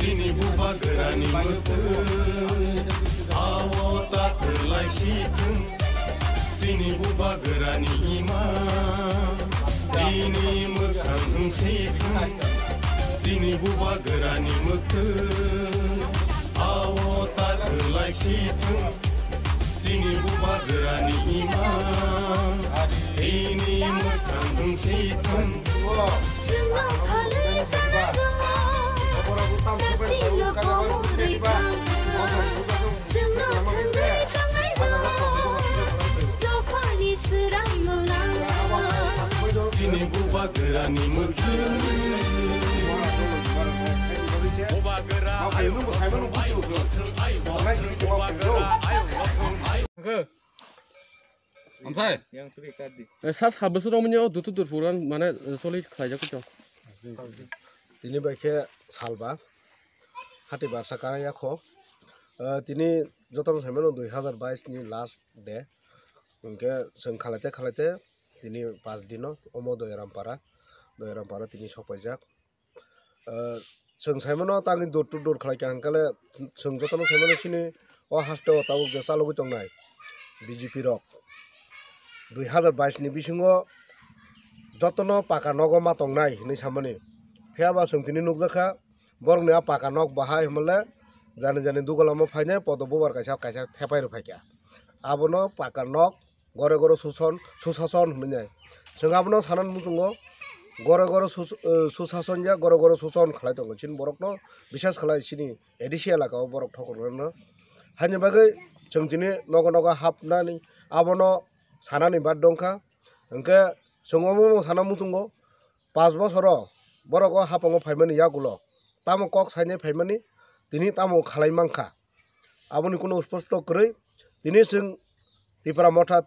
Sini buba gerani mutun, awo tak terlai situn. Sini buba gerani ima, ini mekang situn. Sini buba gerani mutun, awo tak terlai situn. Sini buba gerani ima, ini mekang situn. Sini buba gerani mutun, buba gera ayo buba gera ayo Amsai. Sas habis orang punya tutur puran mana solid kerja kita. Tini baiknya salba, hati bahasa karya ko. Tini jodoh saya melu 2022 ni last day. Mungkin sengkalate tini pas dino omo doiram para tini sopajak. Seng saya melu tangin dur kalai kan kale seng jodoh saya melu sini oh hasto tahu jasa logi tong nai BJP rock. 2022 ni bisungo jotono paka nogo matong nai ni samani. Fiaba sengtini nukjaka borong nia paka nok bahai himle jane dugalamo faine podo bubar kaisa thepai ro faikya. Abono paka nok gore susason hunnyai. Sengabono sanan musungo gore susason ja gore suson khalai tongo chin borok no bisas khalai chini edisia laka borok thokorno. Hanya bagai sengtini nogo hapnani abono sanani bad dongka engke sengomo sana musungo 5 bosoro borok hapongo faimani yagulo tamo kok saine faimani tini tamo khalai mangka aboni kuno sposto krei tini sing tipra motha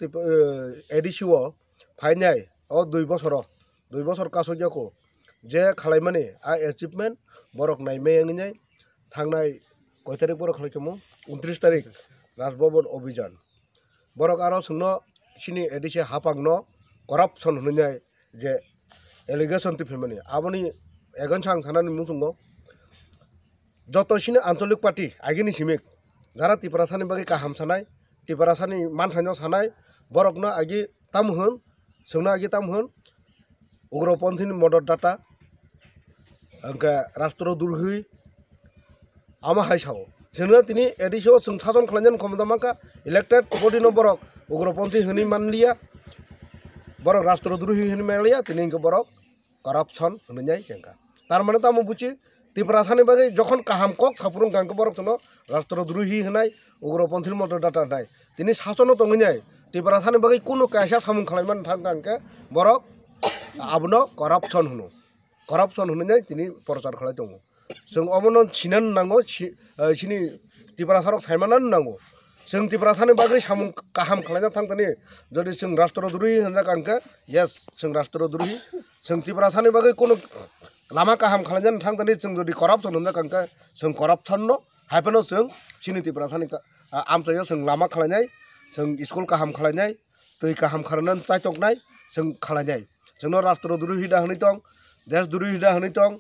edisio fainai o 2 bosor kaso jako je khalai mani a achievement borok naime ngai thangnai koi tarik borok khalai kemo 29 tarik Rajbhavan Abhijan borok aro sungno sini edisi hapangno corruption hunnyai je allegation ti family aboni egon sang thanani musungo joto sini ancholik party agini simik jara tiprasani bagi kaham sanai tiprasani manthano sanai borokno agi tamhun sungna agi tamhun ugroponthini modor data angka rastro durhui ama haisao sena tini edisio sung sajon khalanjan khomdamaka elected body no borok ugroponthi huni manliya borok rastro durhui huni manliya tini ke borok corruption hunnyai jengka tar mane tamo buchi tiprasani bagi jokhon kaham kok sapurung gangke borok sono rastro druhi hunai ugroponthir motor data nai tini sasono tongnai tiprasani bagi kuno kaisa samung khalaiman thang gangke borok abono corruption hunnyai tini porchar khalai tongo sung omono chinan nango sini tiprasarok saimanan nango sung tiprasani bagi samung kaham khalaina thangtani jodi sung rastro druhi hunja gangke yes sung rastro druhi sung tiprasani bagi kuno lama kaham khalanjan thangtani sung jodi corruption hunja kangka sung corruption no haipeno sung sini tiprasani amchayo sung lama khalanai sung school kaham khalanai tui kaham kharanan chaitoknai sung khalanai sungno rastro druhi da hunitong desh druhi da hunitong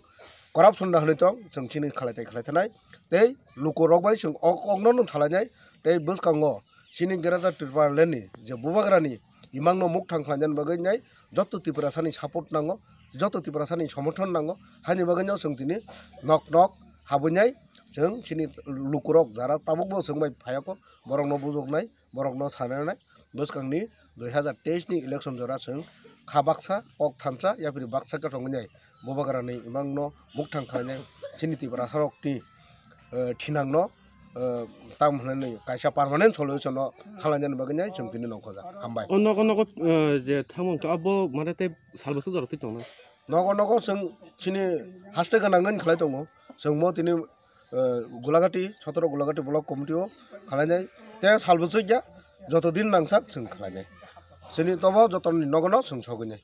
corruption da hunitong sung sini khalaitanai tei luko rokbai sung okno no thalanai tei buskango sini gerata triparleni je bubagrani imangno muk thang khalanjan bagai nai joto tiprasani support nango joto tiprasani সমর্থন nango hani baganyo sung tini nok habunyai sung sini lukurok jara tabukbo sungbai phayako borokno bujoknai borokno sananai boskangni 2023 ni election jora sung khabaksa ok thansa yapiri baksa ka tongnai bobagarani imangno mukthang khanai sini tiprasarok ti thinangno tamhlanai kaisa permanent solution no khalanjan baganai sung tini nongkhoja hambai onno je thamon abo marate salbosu joroti tongna nogo sung sini haste ganangan khalai tongo sung mo tini gulagati 17 gulagati block committee o khalai te salbosu ja যতদিন নাংসাক जों खालायनाय जोंनि तब जतन नगनाव जों सगैनाय